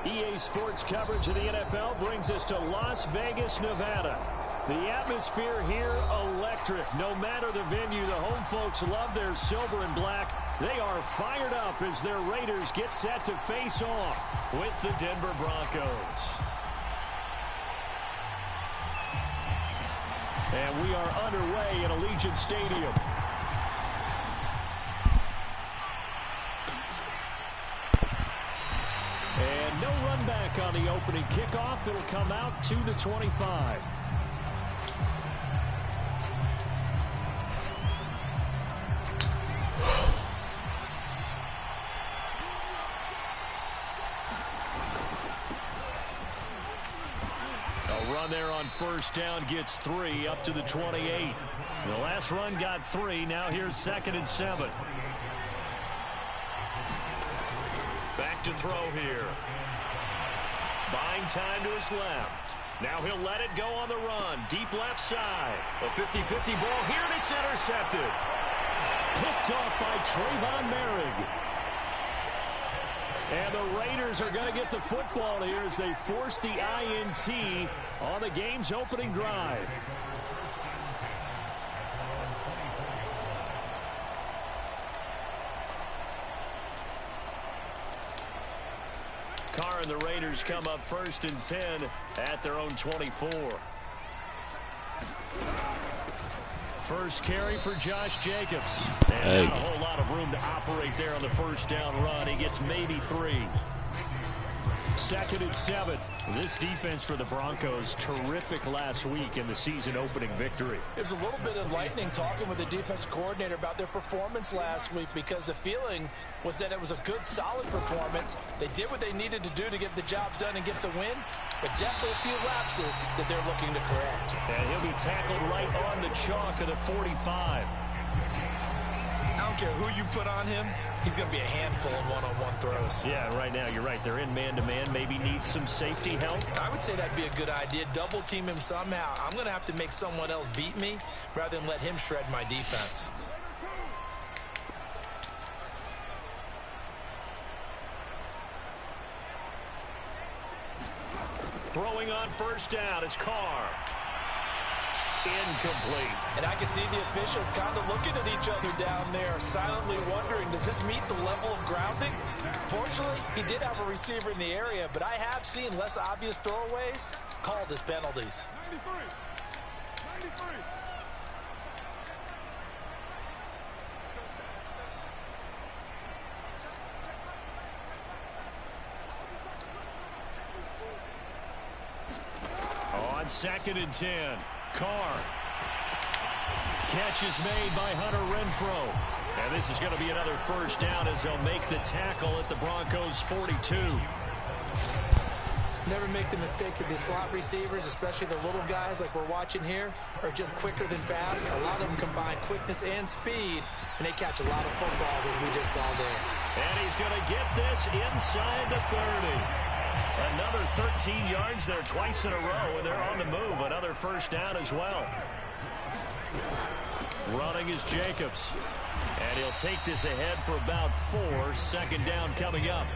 EA Sports coverage of the NFL brings us to Las Vegas, Nevada. The atmosphere here, electric. No matter the venue, the home folks love their silver and black. They are fired up as their Raiders get set to face off with the Denver Broncos. And we are underway in Allegiant Stadium. And no run back on the opening kickoff. It'll come out to the 25. A run there on first down gets 3 up to the 28. The last run got 3. Now here's 2nd and 7. Back to throw here. Buying time to his left. Now he'll let it go on the run. Deep left side. A 50-50 ball here, and it's intercepted. Picked off by Trayvon Merrick. And the Raiders are going to get the football here as they force the INT on the game's opening drive. Carr and the Raiders come up 1st and 10 at their own 24. First carry for Josh Jacobs. And not a whole lot of room to operate there on the first down run. He gets maybe 3. 2nd and 7. This defense for the Broncos, terrific last week in the season opening victory. It was a little bit enlightening talking with the defense coordinator about their performance last week, because the feeling was that it was a good, solid performance. They did what they needed to do to get the job done and get the win, but definitely a few lapses that they're looking to correct. And he'll be tackled right on the chalk of the 45. I don't care who you put on him, he's going to be a handful of one-on-one throws. Yeah, right now you're right. They're in man-to-man. Maybe needs some safety help. I would say that'd be a good idea. Double team him somehow. I'm going to have to make someone else beat me rather than let him shred my defense. Throwing on first down is Carr. Incomplete. And I can see the officials kind of looking at each other down there, silently wondering, does this meet the level of grounding? Fortunately, he did have a receiver in the area, but I have seen less obvious throwaways called as penalties. 93. On 2nd and 10. Carr. Catch is made by Hunter Renfrow. And this is going to be another first down as they'll make the tackle at the Broncos' 42. Never make the mistake that the slot receivers, especially the little guys like we're watching here, are just quicker than fast. A lot of them combine quickness and speed, and they catch a lot of footballs, as we just saw there. And he's going to get this inside the 30. Another 13 yards there twice in a row, and they're on the move. Another first down as well. Running is Jacobs. And he'll take this ahead for about 4. 2nd down coming up.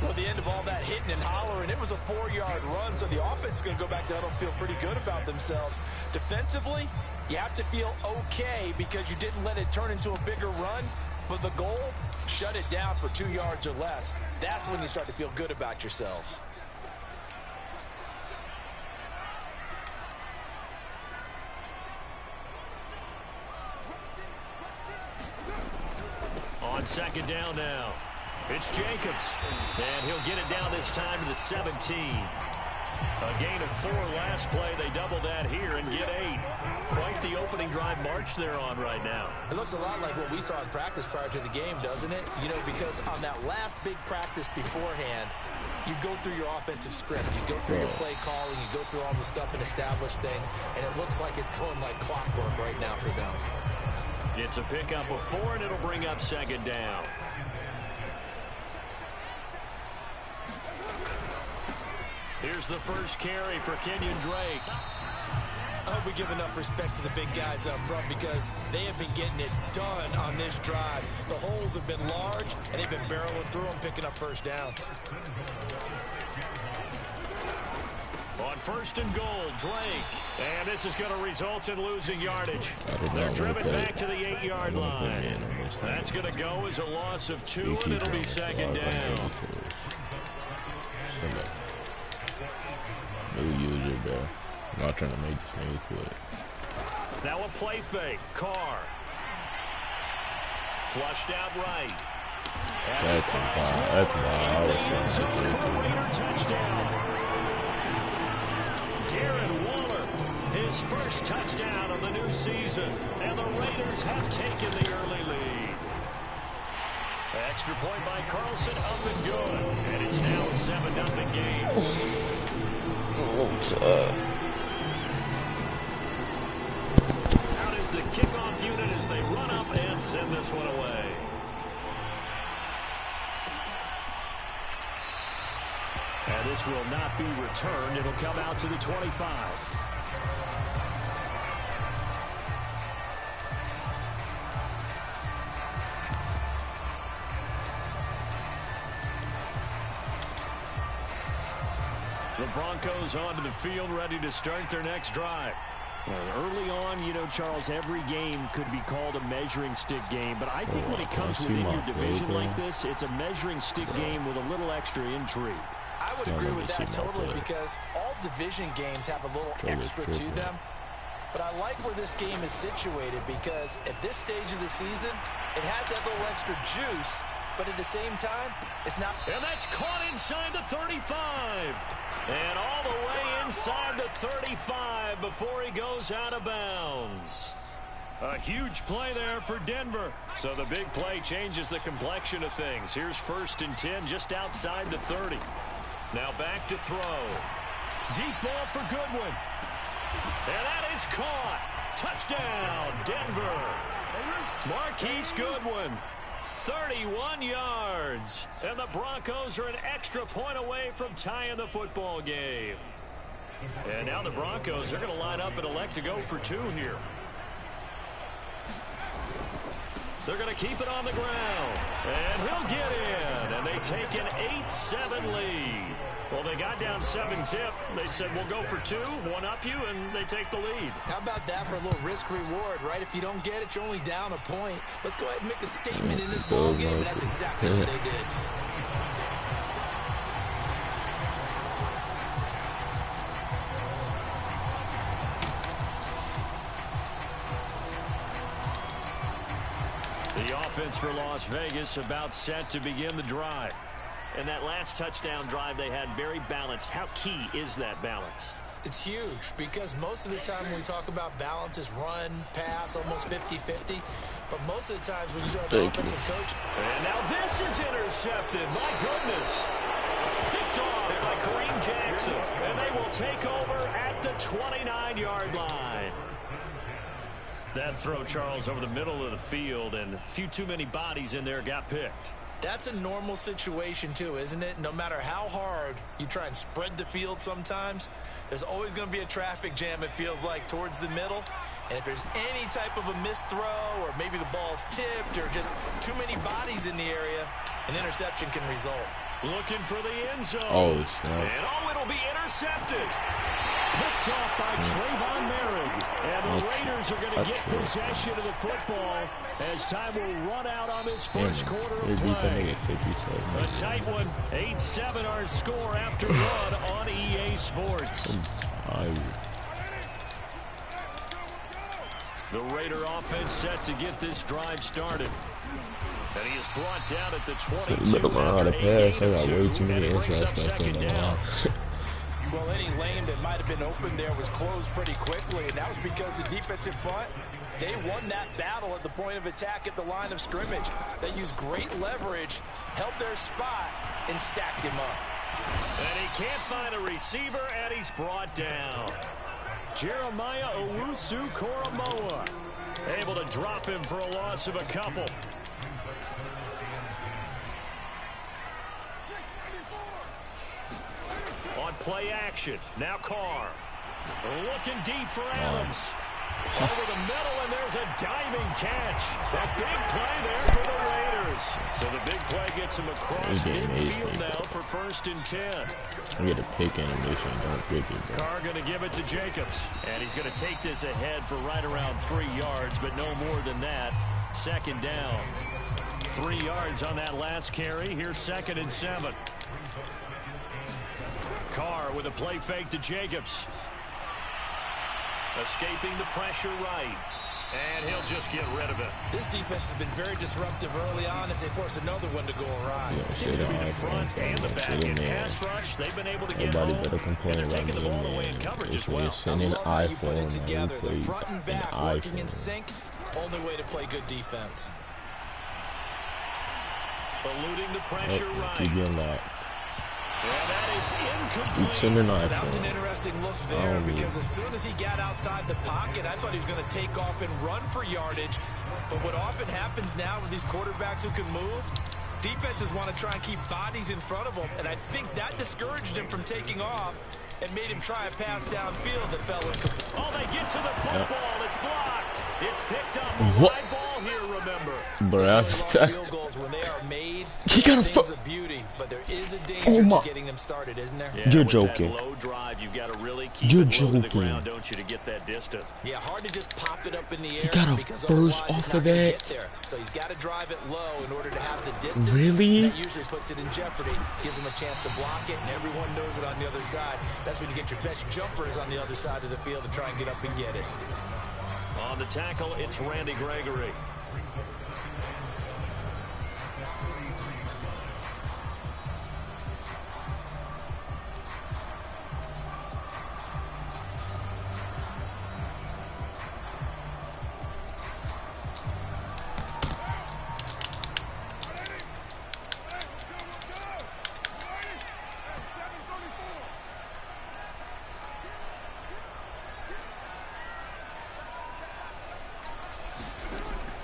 Well, the end of all that hitting and hollering, it was a 4-yard run, so the offense is going to go back down and feel pretty good about themselves. Defensively, you have to feel okay because you didn't let it turn into a bigger run. But the goal, shut it down for 2 yards or less. That's when you start to feel good about yourselves. On 2nd down now. It's Jacobs. And he'll get it down this time to the 17. A gain of 4 last play. They double that here and get 8. Quite the opening drive march they're on right now. It looks a lot like what we saw in practice prior to the game, doesn't it? You know, because on that last big practice beforehand, you go through your offensive script. You go through your play calling. You go through all the stuff and establish things. And it looks like it's going like clockwork right now for them. It's a pickup of 4, and it'll bring up 2nd down. Here's the first carry for Kenyon Drake. hope we give enough respect to the big guys up front because they have been getting it done on this drive. The holes have been large, and they've been barreling through them, picking up first downs. On 1st and goal, Drake. And this is going to result in losing yardage. They're driven back to the 8-yard line. That's going to go as a loss of 2, and it'll be 2nd down. New user, bro. I'm not trying to make this new quick. Now a play fake. Carr. Flushed out right. That's why I was saying for a Raider touchdown. Darren Waller, his first touchdown of the new season, and the Raiders have taken the early lead. Extra point by Carlson, up and good, and it's now a 7-0 game. Out is the kickoff unit as they run up and send this one away. And this will not be returned. It'll come out to the 25. The Broncos onto the field, ready to start their next drive. Early on, you know, Charles, every game could be called a measuring stick game. But I think when it comes within your division like this, it's a measuring stick game with a little extra intrigue. I would agree with that totally because all division games have a little extra to them. But I like where this game is situated because at this stage of the season, it has that little extra juice, but at the same time, it's not. And that's caught inside the 35. And all the way inside the 35 before he goes out of bounds. A huge play there for Denver. So the big play changes the complexion of things. Here's 1st and 10 just outside the 30. Now back to throw. Deep ball for Goodwin. And that is caught. Touchdown, Denver. Marquise Goodwin, 31 yards. And the Broncos are an extra point away from tying the football game. And now the Broncos are going to line up and elect to go for 2 here. They're going to keep it on the ground. And he'll get in. And they take an 8-7 lead. Well, they got down 7-zip. They said, we'll go for 2, one up you, and they take the lead. How about that for a little risk-reward, right? If you don't get it, you're only down a point. Let's go ahead and make a statement in this ball game, and that's exactly what they did. The offense for Las Vegas about set to begin the drive. And that last touchdown drive they had very balanced. How key is that balance? It's huge because most of the time when we talk about balance is run, pass, almost 50-50. But most of the times when you start the offensive coach. And now this is intercepted. My goodness. Picked off by Kareem Jackson. And they will take over at the 29-yard line. That throw, Charles, over the middle of the field, and a few too many bodies in there got picked. That's a normal situation, too, isn't it? No matter how hard you try and spread the field sometimes, there's always going to be a traffic jam, it feels like, towards the middle. And if there's any type of a missed throw or maybe the ball's tipped or just too many bodies in the area, an interception can result. Looking for the end zone. Oh, snap. And it'll be intercepted. Picked off by Trayvon Merrick. And the Raiders are going to get possession of the football as time will run out on this first quarter of play. A tight one. 8-7 our score after one on EA Sports. The Raider offense set to get this drive started. And he is brought down at the 22 after a gain of 2, and it brings up 2nd down. Well, any lane that might have been open there was closed pretty quickly, and that was because the defensive front, they won that battle at the point of attack at the line of scrimmage. They used great leverage, held their spot, and stacked him up. And he can't find a receiver, and he's brought down. Jeremiah Owusu-Koramoah able to drop him for a loss of a couple. On play action, now Carr. Looking deep for Adams. Over the middle, and there's a diving catch. A big play there for the Raiders. So the big play gets him across midfield now for 1st and 10. We get a pick animation. Don't pick it, bro. Carr going to give it to Jacobs. And he's going to take this ahead for right around 3 yards, but no more than that. 2nd down. 3 yards on that last carry. Here's 2nd and 7. Carr with a play fake to Jacobs. Escaping the pressure right. And he'll just get rid of it. This defense has been very disruptive early on as they force another one to go awry. Yeah, Seems to be the front and the back end pass rush. They've been able to get Nobody home. better complain And they're about taking the ball away in coverage as well. Send an how you put it iPhone together. and we The front and play an back working in iPhone. sync. Only way to play good defense. Eluding the pressure right. Keep your lock. Yeah, that is Keep sending incomplete. That was an iPhone. interesting look there because as soon as he got outside the pocket, I thought he was going to take off and run for yardage. But what often happens now with these quarterbacks who can move, defenses want to try and keep bodies in front of them. And I think that discouraged him from taking off and made him try a pass downfield that fell incomplete. Oh, they get to the football. It's blocked. It's picked up. A What? wide ball here, remember. Bro, These really long field goals, when they are made, He got a things of beauty, but there is a danger to getting them started, isn't there? Yeah, You're with joking. That low drive, you've got to really keep You're it low to the joking. ground, don't you, to get that distance. Yeah, hard to just pop it up in the air. got a because first otherwise he's off not of gonna that? get there. So he's got to drive it low in order to have the distance. Really? That usually puts it in jeopardy, gives him a chance to block it, and everyone knows it on the other side. That's when you get your best jumpers on the other side of the field to try and get up and get it. On the tackle, it's Randy Gregory.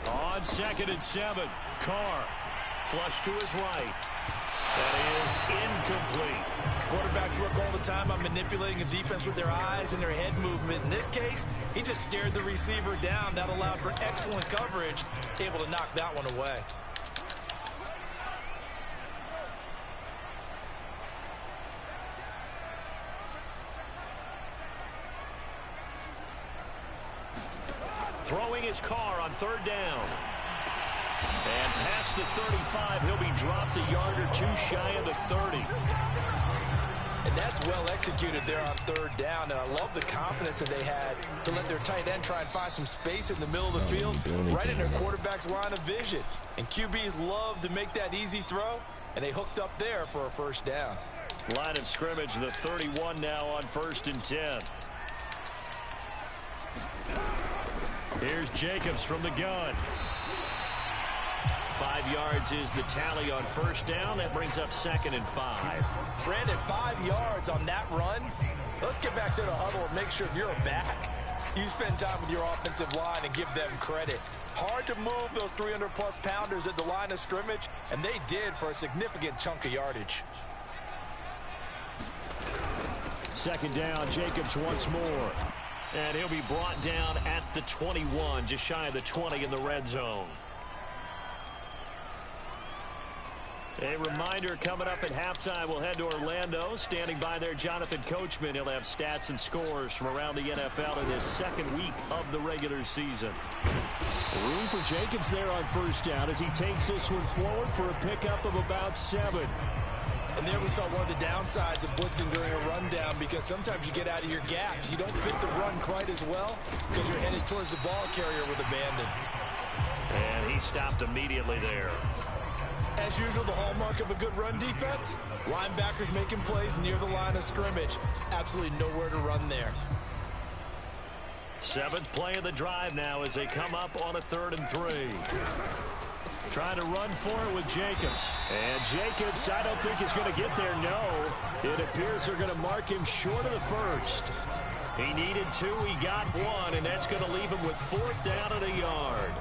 On 2nd and 7, Carr flush to his right. That is incomplete. Quarterbacks work all the time on manipulating a defense with their eyes and their head movement. In this case, he just stared the receiver down. That allowed for excellent coverage, able to knock that one away. Throwing his Carr on 3rd down. And past the 35, he'll be dropped a yard or 2 shy of the 30. And that's well executed there on 3rd down. And I love the confidence that they had to let their tight end try and find some space in the middle of the field, right in their quarterback's line of vision. And QBs love to make that easy throw, and they hooked up there for a 1st down. Line of scrimmage, the 31 now on 1st and 10. Here's Jacobs from the gun. 5 yards is the tally on 1st down. That brings up 2nd and 5. Brandon, 5 yards on that run. Let's get back to the huddle and make sure if you're a back, you spend time with your offensive line and give them credit. Hard to move those 300-plus pounders at the line of scrimmage, and they did for a significant chunk of yardage. 2nd down, Jacobs once more. And he'll be brought down at the 21, just shy of the 20 in the red zone. A reminder coming up at halftime, we'll head to Orlando. Standing by there, Jonathan Coachman. He'll have stats and scores from around the NFL in his 2nd week of the regular season. Room for Jacobs there on 1st down as he takes this one forward for a pickup of about 7. And there we saw one of the downsides of blitzing during a rundown, because sometimes you get out of your gaps. You don't fit the run quite as well because you're headed towards the ball carrier with abandon. And he stopped immediately there. As usual, the hallmark of a good run defense, linebackers making plays near the line of scrimmage. Absolutely nowhere to run there. 7th play of the drive now as they come up on a 3rd and 3. Trying to run for it with Jacobs. And Jacobs, I don't think is going to get there, no. It appears they're going to mark him short of the 1st. He needed 2, he got 1, and that's going to leave him with 4th down and a yard.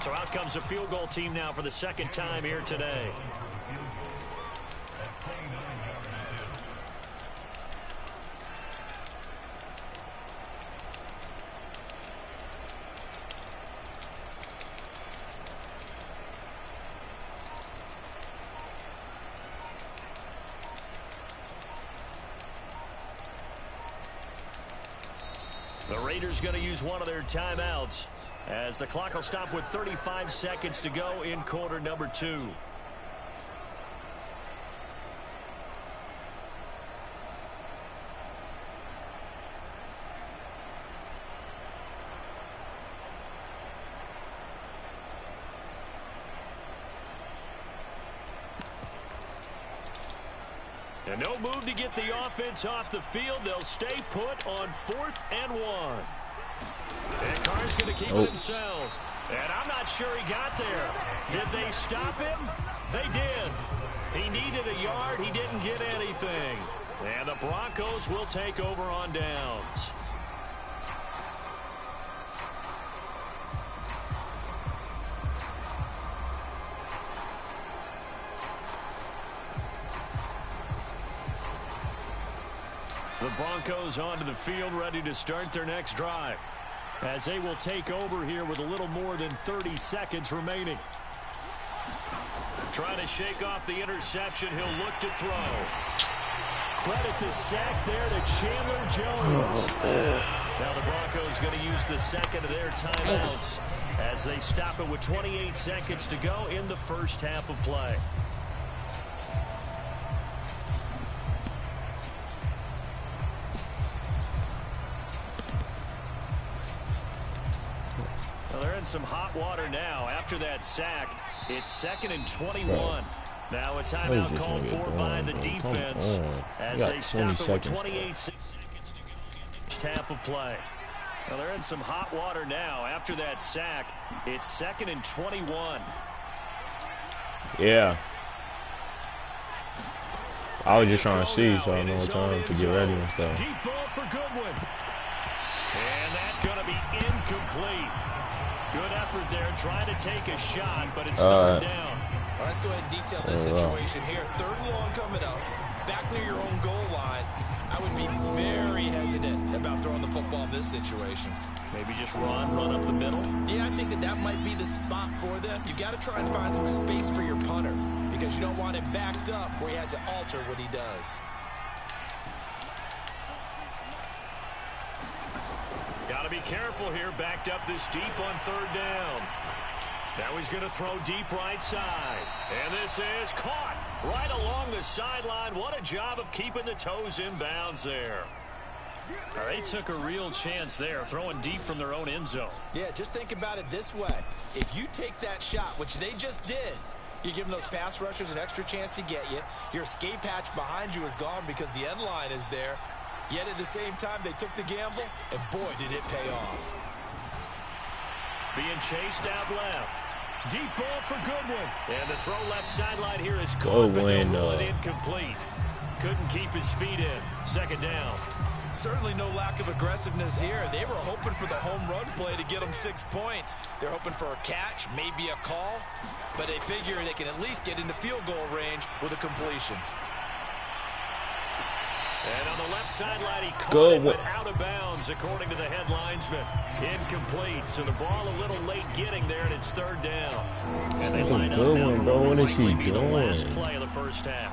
So out comes the field goal team now for the 2nd time here today. Raiders going to use one of their timeouts as the clock will stop with 35 seconds to go in quarter number 2. And no move to get the offense off the field. They'll stay put on 4th and 1. And Carr's going to keep it himself. And I'm not sure he got there. Did they stop him? They did. He needed a yard. He didn't get anything. And the Broncos will take over on downs. The Broncos onto the field, ready to start their next drive, as they will take over here with a little more than 30 seconds remaining. Trying to shake off the interception. He'll look to throw. Credit the sack there to Chandler Jones. Now the Broncos going to use the second of their timeouts as they stop it with 28 seconds to go in the first half of play. They're in some hot water now. After that sack, it's 2nd and 21. Now a timeout called for by the defense as they stop it with 28 seconds to go in the first half of play. Well, they're in some hot water now. After that sack, it's 2nd and 21. Yeah. I was just trying to see, so I know what time to get ready and stuff. Deep ball for Goodwin. And that's going to be incomplete. Good effort there, trying to take a shot, but it's third down. Well, let's go ahead and detail this situation here. 3rd and long coming up, back near your own goal line. I would be very hesitant about throwing the football in this situation. Maybe just run up the middle? Yeah, I think that might be the spot for them. You got to try and find some space for your punter because you don't want him backed up where he has to alter what he does. Got to be careful here, backed up this deep on 3rd down. Now he's going to throw deep right side. And this is caught right along the sideline. What a job of keeping the toes in bounds there. They took a real chance there, throwing deep from their own end zone. Yeah, just think about it this way. If you take that shot, which they just did, you're giving those pass rushers an extra chance to get you. Your escape hatch behind you is gone because the end line is there. Yet at the same time, they took the gamble, and boy, did it pay off. Being chased out left. Deep ball for Goodwin. And the throw left sideline here is caught, but they'll rule it incomplete. Couldn't keep his feet in. 2nd down. Certainly no lack of aggressiveness here. They were hoping for the home run play to get them 6 points. They're hoping for a catch, maybe a call, but they figure they can at least get into field goal range with a completion. And on the left sideline, he caught it, but out of bounds, according to the head linesman. Incomplete, so the ball a little late getting there, and it's 3rd down. And they line up now for what will likely be the last play of the first half.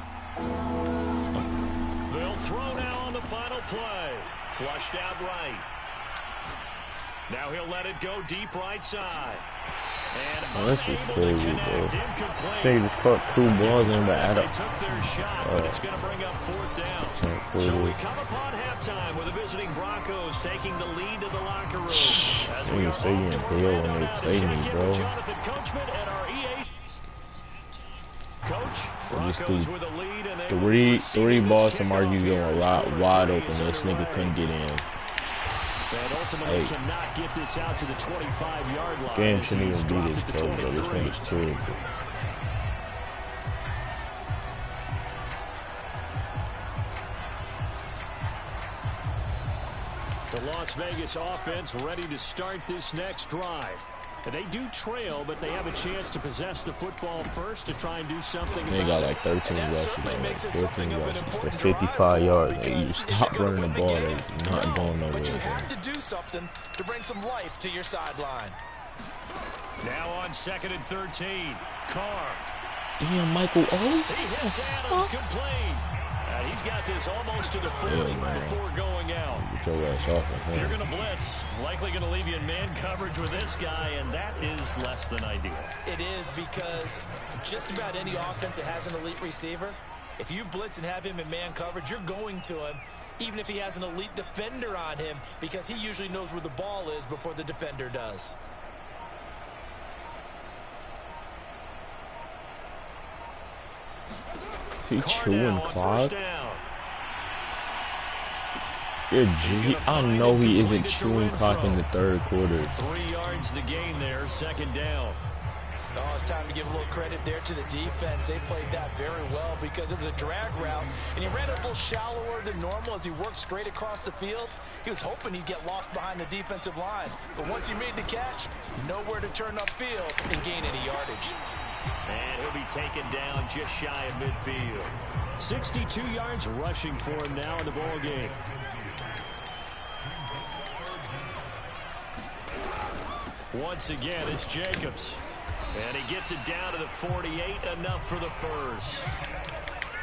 They'll throw now on the final play. Flushed out right. Now he'll let it go deep right side. And this is crazy, bro. They just caught 2 balls in the add up. They took their shot, but it's going to bring up 4th down. So we come upon halftime with the visiting Broncos taking the lead to the locker room. As we are when they play me, bro. Jonathan Coachman and our EA coach. Broncos with a lead, and three balls to Mark, you going wide open. This nigga couldn't get in. And ultimately cannot get this out to the 25-yard line. Game shouldn't even be this close, bro. This nigga's terrible. The Las Vegas offense ready to start this next drive. They do trail, but they have a chance to possess the football first to try and do something. They got like 13 rushes, 14 rushes for 55 yards. You stop running the ball, they're not going nowhere. But you have to do something to bring some life to your sideline. Now on 2nd and 13, Carr. Damn, Michael O. He hits Adams complete. He's got this almost to the 40 before going out. Get your ass off of him. If you're going to blitz, likely going to leave you in man coverage with this guy, and that is less than ideal. It is, because just about any offense that has an elite receiver, if you blitz and have him in man coverage, you're going to him, even if he has an elite defender on him, because he usually knows where the ball is before the defender does. Is he chewing clock? I know he isn't chewing clock in the third quarter. 3 yards the gain there, second down. Oh, it's time to give a little credit there to the defense. They played that very well because it was a drag route, and he ran a little shallower than normal as he worked straight across the field. He was hoping he'd get lost behind the defensive line, but once he made the catch, nowhere to turn upfield and gain any yardage. And he'll be taken down just shy of midfield. 62 yards rushing for him now in the ball game. Once again, it's Jacobs. And he gets it down to the 48, enough for the first.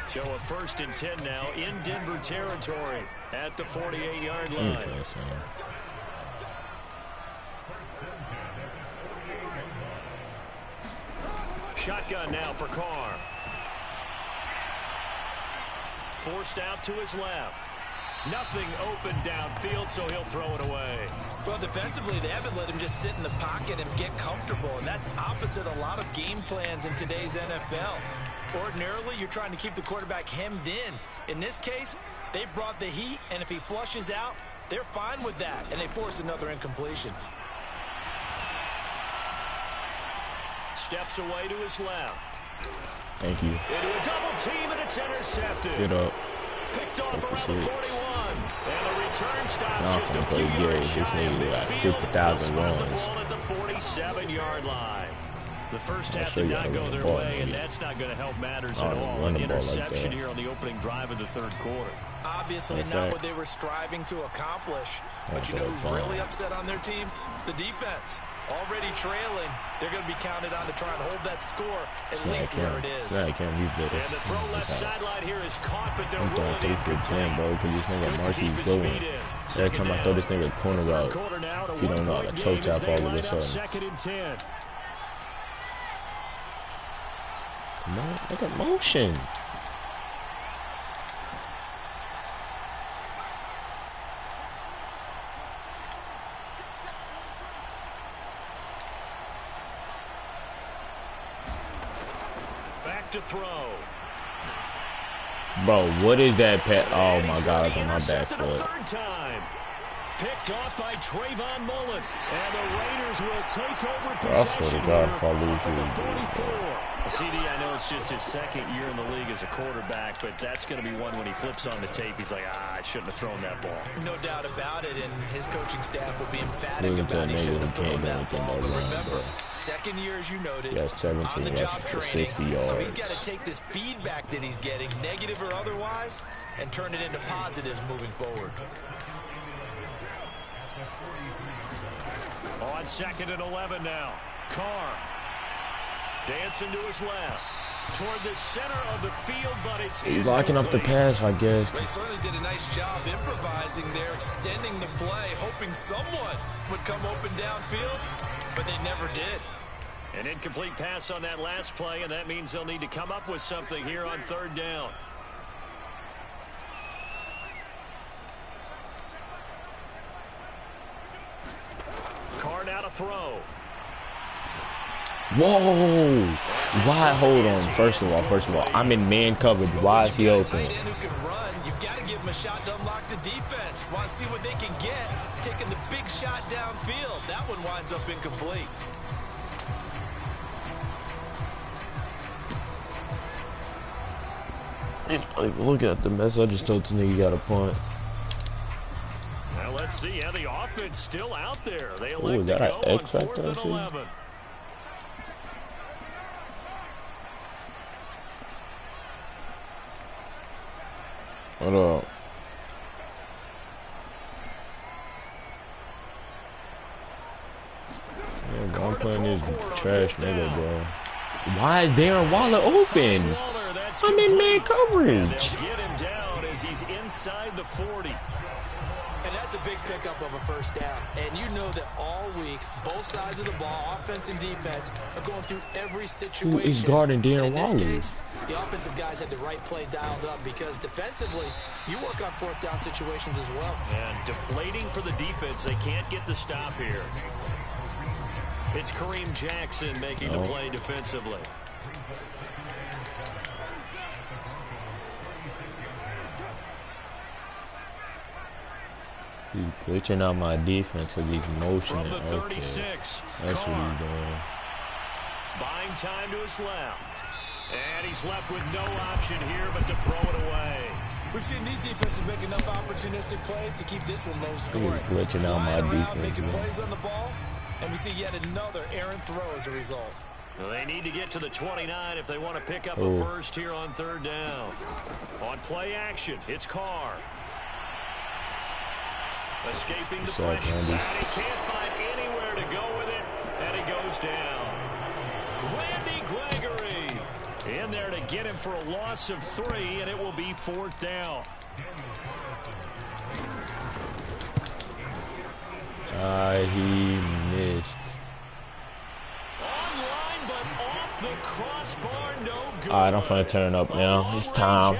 So a 1st and 10 now in Denver territory at the 48-yard line. Shotgun now for Carr. Forced out to his left. Nothing open downfield, so he'll throw it away. Well, defensively, they haven't let him just sit in the pocket and get comfortable, and that's opposite a lot of game plans in today's NFL. Ordinarily, you're trying to keep the quarterback hemmed in. In this case, they brought the heat, and if he flushes out, they're fine with that, and they force another incompletion. Steps away to his left. Thank you. Into a double team, and it's intercepted. Get up. Picked off around the 41. And the return stops Not just gonna a play few Gary. yards This shy of nigga got midfield. 50,000 They'll spot the runs. ball at the 47-yard line. The first half sure did you not gotta go run the their ball, way, and maybe. that's not going to help matters I at don't all. run An the ball like interception that. here on the opening drive of the third quarter. Obviously not what they were striving to accomplish. But you know who's really upset on their team? The defense. Already trailing. They're going to be counted on to try and hold that score at least where it is. Yeah, I can't read that. And the throw left sideline here is caught, but they're I'm throwing rolling 3 for 10, bro, because this nigga Marquis going. Every time I throw this nigga corner route, he don't know how to toe tap all of a sudden. Second and 10. Come on, nigga, motion. Back to throw. Bro, what is that pet? Oh my God, it's on my back foot. Third time. Picked off by Trayvon Mullen. And the Raiders will take over possession. I swear to God, if I lose here. CD, I know it's just his second year in the league as a quarterback, but that's going to be one when he flips on the tape. He's like, I shouldn't have thrown that ball. No doubt about it, and his coaching staff will be emphatic about he shouldn't have thrown that ball. But remember, second year, as you noted, on the job training, so he's got to take this feedback that he's getting, negative or otherwise, and turn it into positives moving forward. On 2nd and 11 now. Carr dancing to his left. Toward the center of the field, but it's he's locking up the pass, I guess. They certainly did a nice job improvising there, extending the play, hoping someone would come open downfield, but they never did. An incomplete pass on that last play, and that means they'll need to come up with something here on 3rd down. Carr now to throw. Whoa! Why? Hold on. First of all, I'm in man coverage. Why is he open? You've got to give him a shot to unlock the defense. Want to see what they can get? Taking the big shot downfield. That one winds up incomplete. Like, look at the mess. I just told the nigga you got a punt. Now let's see. Yeah, the offense still out there. They elect to go on 4th and 11. What up? Yeah, I'm playing this trash nigga, bro. Why is Darren Waller open? I'm in man coverage. Get him down as he's inside the 40. And that's a big pickup of a first down. And you know that all week, both sides of the ball, offense and defense, are going through every situation. Who is guarding Darren Waller? In this case, the offensive guys had the right play dialed up because defensively, you work on fourth down situations as well. And deflating for the defense. They can't get the stop here. It's Kareem Jackson making the play defensively. He's glitching out my defense with these motions. From the 36, that's what he's doing. Buying time to his left. And he's left with no option here but to throw it away. We've seen these defenses make enough opportunistic plays to keep this one low scoring. He's glitching out my defense. Making plays on the ball, and we see yet another errant throw as a result. Well, they need to get to the 29 if they want to pick up a first here on third down. On play action, it's Carr. Escaping the pressure, and he can't find anywhere to go with it, and he goes down. Randy Gregory in there to get him for a loss of 3, and it will be fourth down. He missed. Online, but off the crossbar, no good. Alright, I'm finna turn up now. It's time.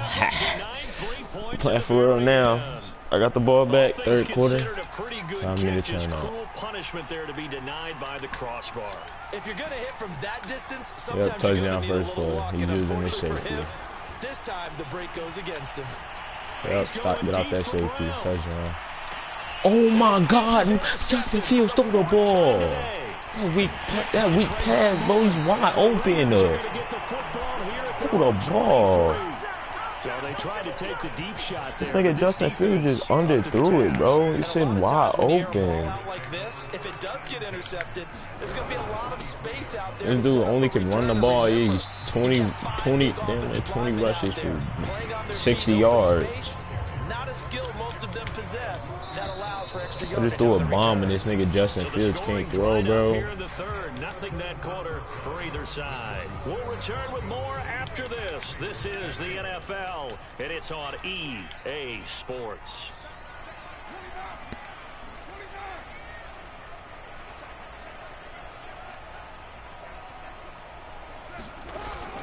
Playing for real now. I got the ball back, third quarter. Time for me to turn up. Punishment there to be denied by the crossbar. If you're gonna hit from that distance, sometimes touchdown first play. He's using his safety. This time the break goes against him. Yep, get off that safety. Touchdown. Oh my God! Justin Fields threw the ball. That weak pass, bro. He's wide open. Threw the ball. So they tried to take the deep shot there. This nigga Justin Fields just underthrew it, bro. He's sitting wide open. If it does get intercepted, there's gonna be a lot of space out there. This dude only can run the ball. He's 20 rushes for 60 yards. Not a skill most of them possess that allows for extra yards. I just threw a bomb and this nigga Justin Fields can't throw, bro. Here in the third, nothing that quarter for either side. We'll return with more after this. This is the NFL, and it's on EA Sports.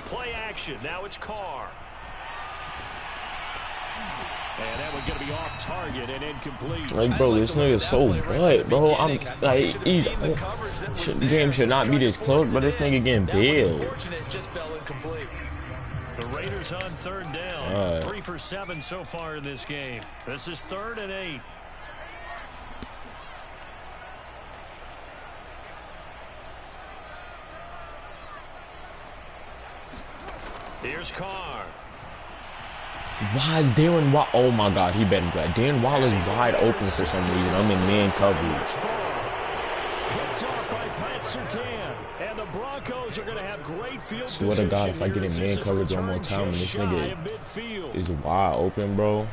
Play action. Now it's Carr. And that one going to be off target and incomplete. Like, bro, this nigga's so butt, bro. I'm like, game should not be this close, but this nigga getting bailed. The Raiders on third down. 3 for 7 so far in this game. This is 3rd and 8. Here's Carr. Why is Darren Waller? Oh my God, he better be. Darren Waller's wide open for some reason. I'm in man coverage. And the Broncos are going to have great field Swear to God, if I get in man coverage one more time, this nigga is wide open, bro.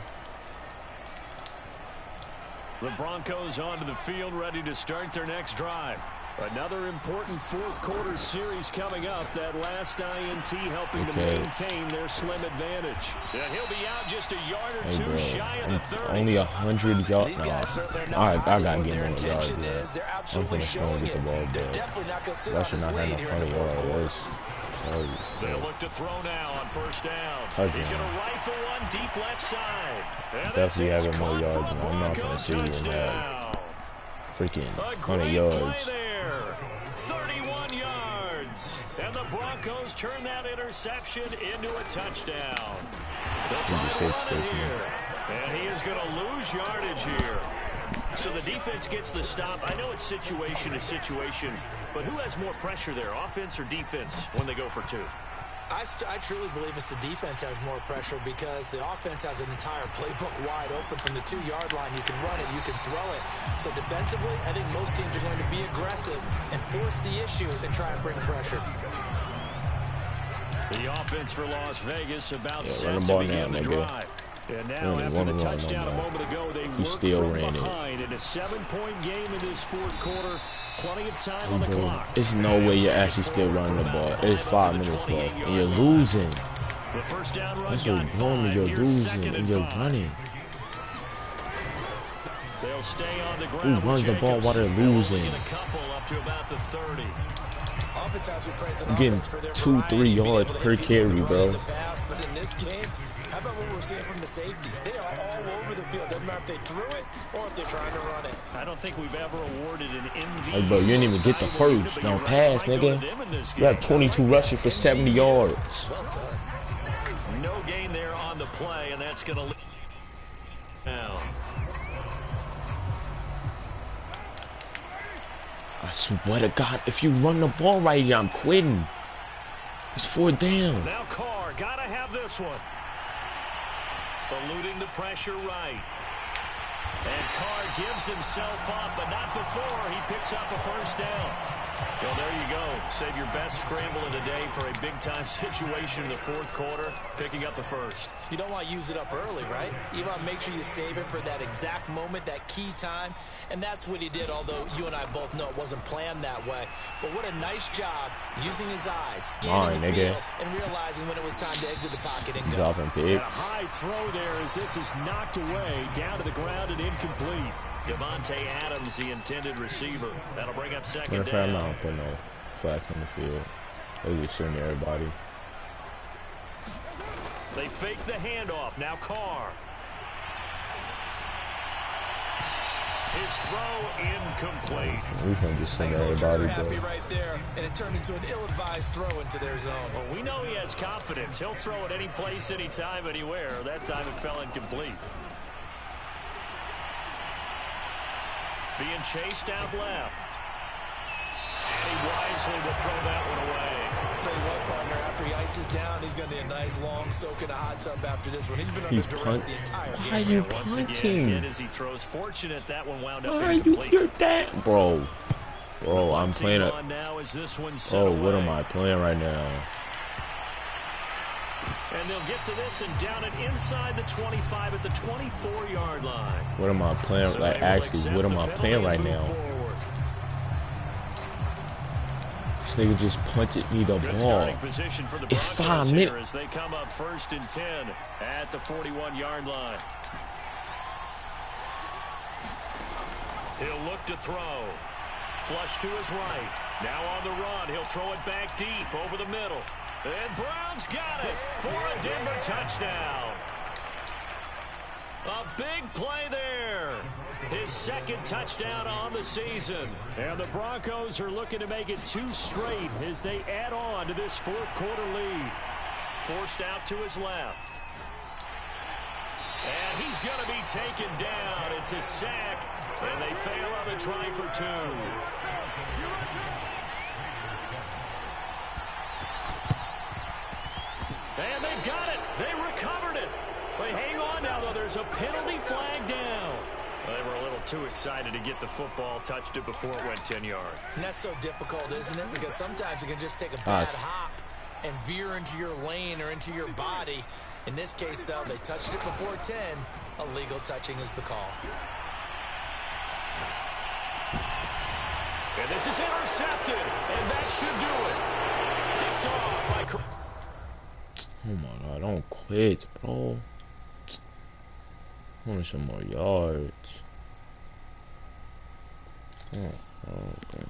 The Broncos onto the field, ready to start their next drive. Another important fourth quarter series coming up. That last INT helping to maintain their slim advantage. And he'll be out just a yard or two shy of the 30. Only 100 yards. No. I gotta get more yards, bro. I'm gonna get the ball, bro. That should not have no 100 yards. They'll look to throw now on first down. He's going to rifle one deep left side. Definitely having more yards. I'm not gonna see him have freaking 100 yards. 31 yards. And the Broncos turn that interception into a touchdown. That's here. And he is going to lose yardage here. So the defense gets the stop. I know it's situation to situation, but who has more pressure there, offense or defense, when they go for 2? I truly believe it's the defense has more pressure because the offense has an entire playbook wide open from the 2-yard line. You can run it, you can throw it. So defensively, I think most teams are going to be aggressive and force the issue and try and bring pressure. The offense for Las Vegas about set to begin the drive. And now after the touchdown a moment ago, they work from behind in a 7-point game in this fourth quarter. Plenty of time on the clock. There's no way you're actually still running the ball. It's 5 minutes left, and you're losing. The first down run That's got what normally 5. you're Here's losing second and you're 5. running. They'll stay on the Who ground. runs the ball while they're losing? A couple up to about the 30. I'm getting 2-3 yards per carry, bro. But in this game, how about what we're seeing from the safeties? They are all over the field. Doesn't matter if they threw it or if they're trying to run it. I don't think we've ever awarded an MVP. Hey, bro, you didn't even get the first. Don't pass, nigga. You got 22 rushes for 70 yards. Well done. No gain there on the play, and that's going to lead down. I swear to God, if you run the ball right here, I'm quitting. It's 4th down. Now Carr, gotta have this one. Eluding the pressure right. And Carr gives himself up, but not before he picks up a first down. Well, there you go. Save your best scramble of the day for a big-time situation in the 4th quarter, picking up the first. You don't want to use it up early, right? You want to make sure you save it for that exact moment, that key time. And that's what he did, although you and I both know it wasn't planned that way. But what a nice job using his eyes, scanning the field, and realizing when it was time to exit the pocket and go. Dropping pick. A high throw there as this is knocked away, down to the ground and incomplete. Devontae Adams, the intended receiver. That'll bring up second down. I'm not putting no flash on the field. They're just shooting everybody. They fake the handoff. Now Carr. His throw incomplete. We can just send everybody. Happy right there, and it turned into an ill-advised throw into their zone. Well, we know he has confidence. He'll throw it any place, anytime, anywhere. That time it fell incomplete. Being chased out left. And he wisely will throw that one away. Tell you what, partner, after he ices down, he's going to need a nice long soak in a hot tub after this one. He's been under duress the entire game. Why are you Once punting? again, as he throws, fortunate that one wound up Why are incomplete. you're that, bro? Bro, I'm playing a. Now is this one Oh, what am I playing right now? And they'll get to this and down it inside the 25 at the 24-yard line. What am I playing? So like, actually, what am I playing right now? Forward. This nigga just punted me the Good ball. Position for the It's 5 minutes minutes. as they come up 1st and 10 at the 41-yard line. He'll look to throw. Flush to his right. Now on the run. He'll throw it back deep over the middle. And Brown's got it for a Denver touchdown. A big play there. His 2nd touchdown on the season. And the Broncos are looking to make it 2 straight as they add on to this 4th quarter lead. Forced out to his left. And he's going to be taken down. It's a sack. And they fail on the try for 2. And they've got it. They recovered it. They hang on now, though. There's a penalty flag down. They were a little too excited to get the football, touched it before it went 10 yards. And that's so difficult, isn't it? Because sometimes you can just take a bad hop and veer into your lane or into your body. In this case, though, they touched it before 10. Illegal touching is the call. And this is intercepted. And that should do it. Picked off by... Oh my God, don't quit, bro. I want some more yards. Oh, okay.